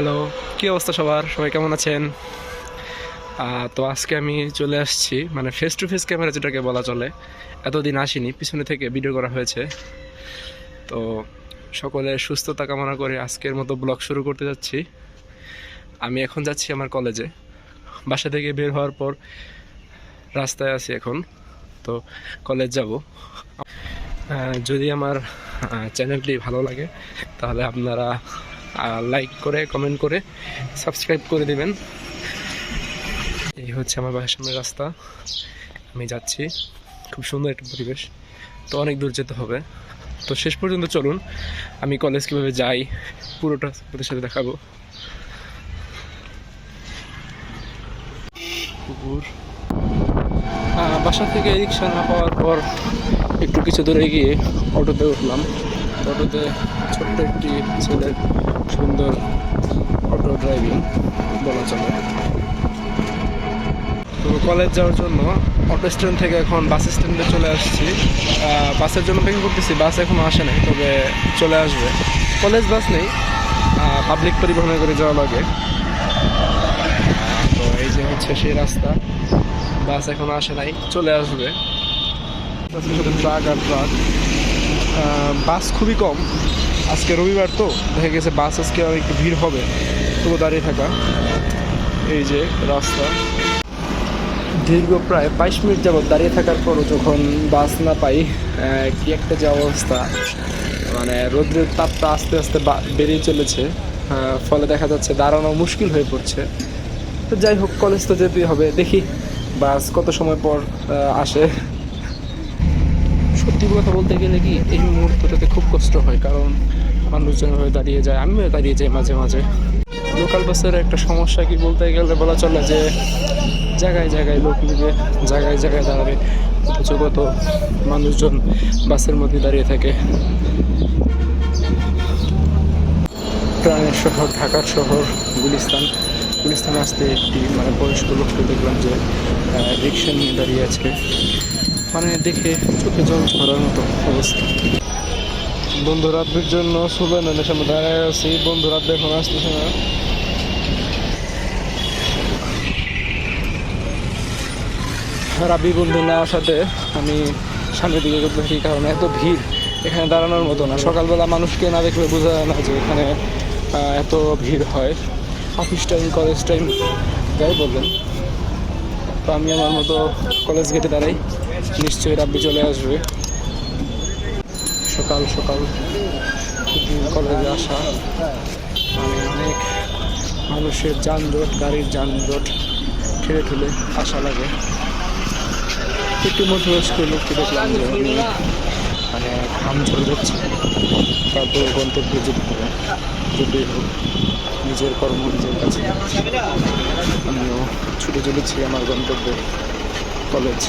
Hello, কী অবস্থা সবার? সবাই কেমন আছেন? তো আজকে আমি চলে আসছি, মানে ফেস টু ফেস ক্যামেরা যেটাকে বলা চলে। এতদিন আসিনি, পিছনে থেকে ভিডিও করা হয়েছে। তো সকলের সুস্থতা কামনা করে আজকের মতো ব্লগ শুরু করতে যাচ্ছি। আমি এখন যাচ্ছি আমার কলেজে। বাসা থেকে বের হওয়ার পর রাস্তায় আছি এখন। তো কলেজ যাব। যদি আমার চ্যানেলটি ভালো লাগে তাহলে আপনারা লাইক করে, কমেন্ট করে, সাবস্ক্রাইব করে দেবেন। এই হচ্ছে আমার বাসার সামনের রাস্তা। আমি যাচ্ছি, খুব সুন্দর একটা পরিবেশ। তো অনেক দূর যেতে হবে। তো শেষ পর্যন্ত চলুন, আমি কলেজ কীভাবে যাই পুরোটা আপনাদের সাথে দেখাবো। পুকুর, বাসা থেকে রিক্সা না পাওয়ার পর একটু কিছু দূরে গিয়ে অটোতে উঠলাম। অটোতে ছোট্ট একটি ছেলের সুন্দর অটো ড্রাইভিং বলা চলে। তো কলেজ যাওয়ার জন্য অটো স্ট্যান্ড থেকে এখন বাস স্ট্যান্ডে চলে আসছি। বাসের জন্য অপেক্ষা করতেছি, বাস এখনও আসে নাই, তবে চলে আসবে। কলেজ বাস নেই, পাবলিক পরিবহনে করে যাওয়া লাগে। তো এই যে হচ্ছে সেই রাস্তা, বাস এখনও আসে নাই, চলে আসবে। ট্রাক আর ট্রাক, বাস খুবই কম। আজকে রবিবার তো দেখা গেছে বাস আজকে একটু ভিড় হবে, তবু দাঁড়িয়ে থাকা। এই যে রাস্তা, দীর্ঘ প্রায় 22 মিনিট যাবৎ দাঁড়িয়ে থাকার পরও যখন বাস না পাই, কি একটা যে অবস্থা, মানে রোদ্রের তাপটা আস্তে আস্তে বেড়েই চলেছে। ফলে দেখা যাচ্ছে দাঁড়ানো মুশকিল হয়ে পড়ছে। তো যাই হোক, কলেজ তো যেতেই হবে, দেখি বাস কত সময় পর আসে। সত্যি কথা বলতে গেলে কি, এই মুহূর্তটাতে খুব কষ্ট হয়, কারণ মানুষজন হয়ে দাঁড়িয়ে যায়, আমিও দাঁড়িয়ে যাই মাঝে মাঝে। লোকাল বাসের একটা সমস্যা কি বলতে গেলে বলা চলে যে জায়গায় জায়গায় লোক নিবে, জায়গায় জায়গায় দাঁড়াবে, অথচ কত মানুষজন বাসের মধ্যে দাঁড়িয়ে থাকে। প্রাণের শহর, ঢাকার শহর গুলিস্তানে আসতে একটি মানে বয়স্ক লোককে দেখলাম যে রিক্সা নিয়ে দাঁড়িয়ে আছে, মানে দেখে চোখে জল ঝরার মতো অবস্থা। বন্ধু রাতের জন্য সুবেনের সামনে দাঁড়ায় আছি, বন্ধু রাত এখন আসতেছে না। রাবি বন্ধু না আসাতে আমি সামনের দিকে দেখি, কারণ এত ভিড় এখানে দাঁড়ানোর মতো না। সকালবেলা মানুষকে না দেখলে বোঝা যায় না যে এখানে এত ভিড় হয়। অফিস টাইম, কলেজ টাইম, যাই বলবেন। তো আমি আমার মতো কলেজ গেটে দাঁড়াই, নিশ্চয়ই রাব্বি চলে আসবে। সকাল সকাল কলেজে আসা মানে অনেক মানুষের যানজট, গাড়ির যানজট ঠেলে ঠেলে আসা লাগে। একটু মধ্যবয়স্ক লোককে দেখলাম যে উনি মানে ঘাম ঝরে যাচ্ছে, তারপর গন্তব্যে যেতে হবে। যেতেই হোক, নিজের কর্ম নিজের কাছে। আমিও ছুটে চলেছি আমার গন্তব্যে, কলেজ।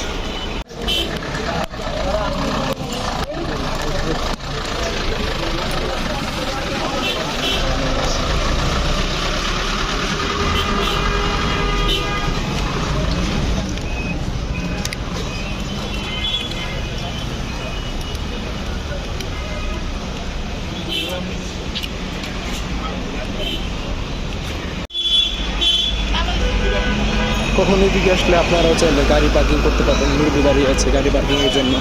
কখন এদিকে আসলে আপনারাও চাইলে গাড়ি পার্কিং করতে পারবেন। মুরগি দাঁড়িয়ে আছে গাড়ি পার্কিংয়ের জন্য।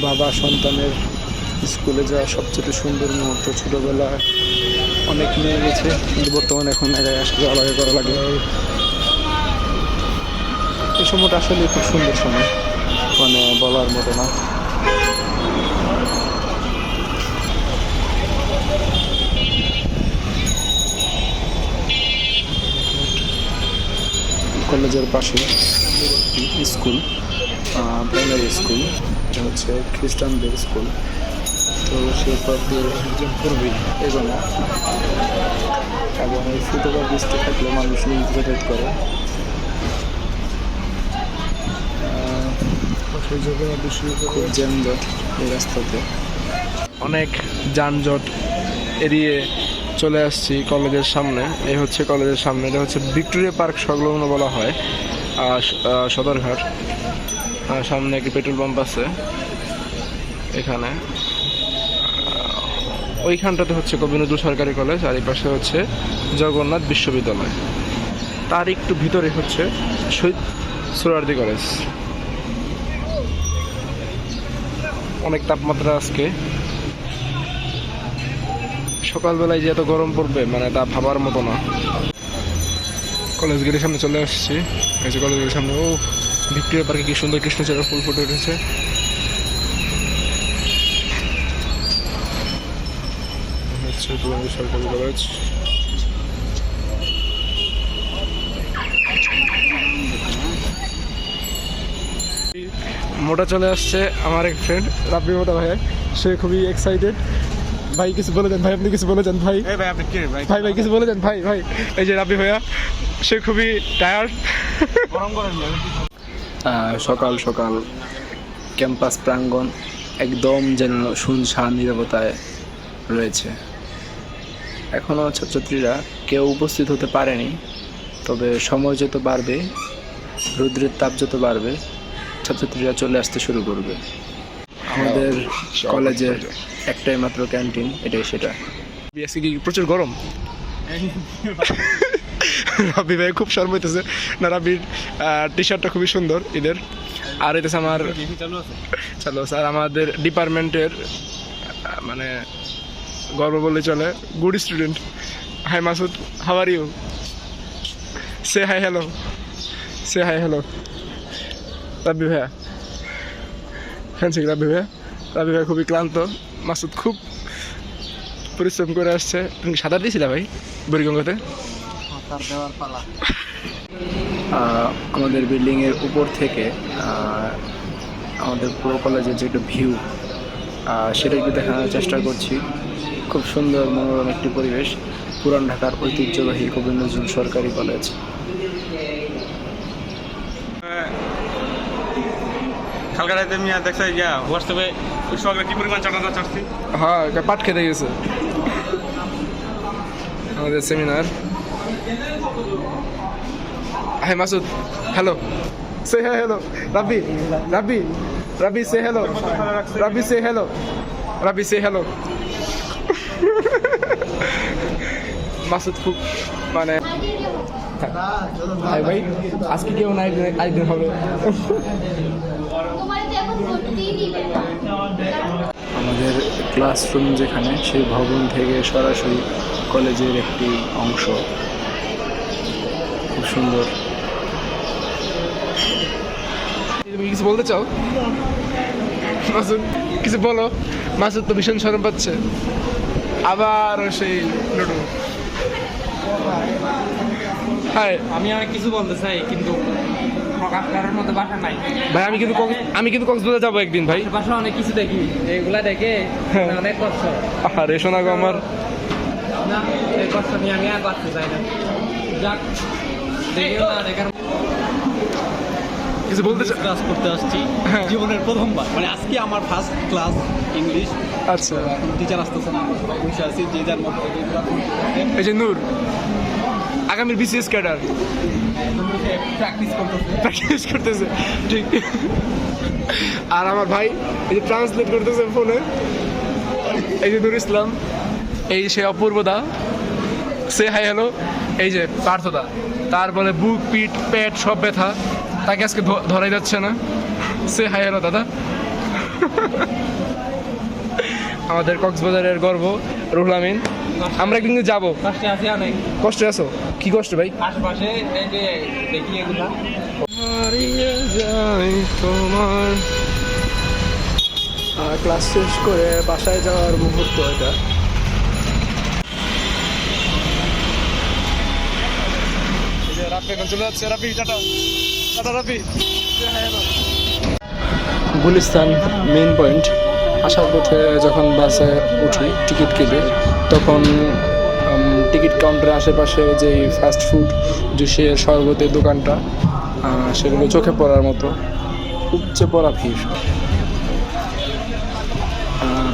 বাবা সন্তানের স্কুলে যাওয়া সবচেয়ে সুন্দর মুহূর্ত। ছোটোবেলায় অনেক নিয়ে গেছে, কিন্তু বর্তমানে এখন একাই আসা যাওয়া লাগে, করা লাগে। এই সময়টা আসলে খুব সুন্দর সময়, মানে বলার মতো না। কলেজের পাশে স্কুল, প্রাইমারি স্কুল, এটা হচ্ছে খ্রিস্টানদের স্কুল। তো সেই পথ দিয়ে একজন পূর্বেই এগোনো, এবং এই ফুটওভার ব্রিজটা থাকলে মানুষ যাতায়াত করে। খুব যানজট এই রাস্তাতে, অনেক যানজট এড়িয়ে চলে আসছি কলেজের সামনে। এই হচ্ছে কলেজের সামনে, এটা হচ্ছে ভিক্টোরিয়া পার্ক সংলগ্ন বলা হয়, সদরঘাট। সামনে একটি পেট্রোল পাম্প আছে, এখানে ওইখানটাতে হচ্ছে কবি নজরুল সরকারি কলেজ, আর এই পাশে হচ্ছে জগন্নাথ বিশ্ববিদ্যালয়। তার একটু ভিতরে হচ্ছে শহীদ সোহরাওয়ার্দী কলেজ। অনেক তাপমাত্রা আজকে, সকালবেলায় যে এত গরম পড়বে মানে তা ভাবার মতো না। কলেজ গেটের সামনে চলে আসছি। এই যে কলেজ গেটের সামনে, ও ভিক্টোরিয়া পার্কে কি সুন্দর কৃষ্ণচূড়া ফুল ফুটে উঠেছে। হচ্ছে সরকারি কলেজ। মোটা চলে আসছে আমার এক ফ্রেন্ড রাব্বি মোটা ভাই, সে খুবই এক্সাইটেড। ভাই কিছু বলে দেন ভাই, আপনি কিছু বলে দেন ভাই। ভাই ভাই কিছু বলে দেন ভাই। ভাই এই যে রাব্বি ভাইয়া, সে খুবই টায়ার্ড। সকাল সকাল ক্যাম্পাস প্রাঙ্গণ একদম যেন শুনশান নীরবতায় রয়েছে। এখনও ছাত্রছাত্রীরা কেউ উপস্থিত হতে পারেনি, তবে সময় যত বাড়বে, রৌদ্রের তাপ যত বাড়বে, ছাত্রছাত্রীরা চলে আসতে শুরু করবে। আমাদের কলেজের একটাই মাত্র ক্যান্টিন, এটাই সেটা। আজকে কি প্রচুর গরম? রাব্বি ভাই খুব শর্ম হইতেছে না। রাব্বির টি শার্টটা খুবই সুন্দর ঈদের। আর এতেছে আমার চালু আছে। আর আমাদের ডিপার্টমেন্টের মানে গর্ব বললে চলে, good student. Hi Masud, how are you? সে হাই হ্যালো, সে হাই হ্যালো। রাব্বি ভাইয়া হ্যান্ডশেক। রাব্বি ভাইয়া খুবই ক্লান্ত। মাসুদ খুব পরিশ্রম করে আসছে। তুমি সাঁতার দিয়েছিলে ভাই বুড়িগঙ্গাতে? আমাদের বিল্ডিংয়ের উপর থেকে আমাদের পুরো কলেজের যে একটা ভিউ, সেটা একটু দেখানোর চেষ্টা করছি। খুব সুন্দর মনোরম একটি পরিবেশ। পুরান ঢাকার ঐতিহ্যবাহী কবি নজরুল সরকারি কলেজ। কালকে রাতে মিয়া দেখছে ইয়া হোয়াটসঅ্যাপে সকালে কি পরিমাণ চাঁদা চাচ্ছি। হ্যাঁ, পাট খেতে গেছে আমাদের সেমিনার। হাই মাসুদ, হ্যালো, সে হ্যালো। রাব্বি সে হ্যালো। রাব্বি সে হ্যালো। মাসুদ খুব মানে ভাই আজকে কেউ না, একদিন হবে। আমাদের ক্লাসরুম যেখানে, সেই ভবন থেকে সরাসরি কলেজের একটি অংশ। খুব সুন্দর। তুমি কিছু বলতে চাও মাসুদ? কিছু বলো। মাসুদ তো ভীষণ শরম পাচ্ছে। আবার সেই লুডু। হাই, আমি অনেক কিছু বলতে চাই কিন্তু প্রকাশ করার মতো ভাষা নাই ভাই। আমি কিন্তু কক্সবাজার যাবো একদিন ভাই। ভাষা অনেক কিছু দেখি, এগুলা দেখে অনেক কষ্ট। আরে শোনা গো আমার, না এই কষ্ট নিয়ে আমি আর বাঁচতে চাই না। যাক, দেখিও না দেখার। কিছু বলতে চাও? ক্লাস করতে আসছি জীবনের প্রথমবার, মানে আজকে আমার ফার্স্ট ক্লাস ইংলিশ। আচ্ছা, এখন টিচার আসতেছে না, বসে আছি যে যার মতো। এই যে নূর আগামীর বিসিএস ক্যাডার প্র্যাকটিস করতেছে, ঠিক। আর আমার ভাই এই যে ট্রান্সলেট করতেছে ফোনে। এই যে নূর ইসলাম, এই সে অপূর্বদা, সে হাই হ্যালো। এই যে পার্থদা, তার বলে বুক পিঠ পেট সব ব্যথা, তাকে আজকে ধরাই যাচ্ছে না। সে হাই হ্যালো দাদা। আমাদের কক্সবাজারের গর্ব রুহুল আমিন। আমরা কিন্তু যাবো। কষ্টে আছি অনেক। কষ্টে আছো? কি কষ্ট ভাই? আশেপাশে এই যে দেখি এগুলা। হারিয়ে যাই তোমার। ক্লাস শেষ করে বাসায় যাওয়ার মুহূর্ত এটা। চলে যাচ্ছে রাব্বি, টাটা টাটা রাব্বি। গুলিস্তান মেইন পয়েন্ট আসার পথে যখন বাসে উঠি টিকিট কেটে, তখন টিকিট কাউন্টারের আশেপাশে যে ফাস্ট ফুড জুসের শরবতের দোকানটা, সেগুলো চোখে পড়ার মতো। উপচে পড়া ভিড়।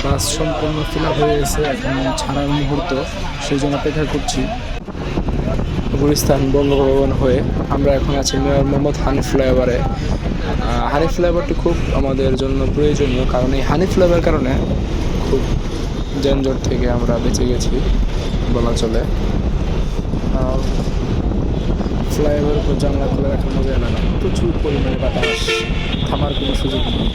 বাস সম্পূর্ণ ফিল আপ হয়ে গেছে, এখন ছাড়ার মুহূর্ত, সেই জন্য অপেক্ষা করছি। গুলিস্তান বঙ্গভবন হয়ে আমরা এখন আছি মেয়র মোহাম্মদ হানিফ ফ্লাইওভারে। হানিফ ফ্লাইওভারটি খুব আমাদের জন্য প্রয়োজনীয়, কারণ এই হানিফ ফ্লাইওভারের কারণে খুব যানজট থেকে আমরা বেঁচে গেছি বলা চলে। ফ্লাইওভার উপর জানলা খুলে রাখার মজা না, প্রচুর পরিমাণে বাতাস, থামার কোনো সুযোগ নেই।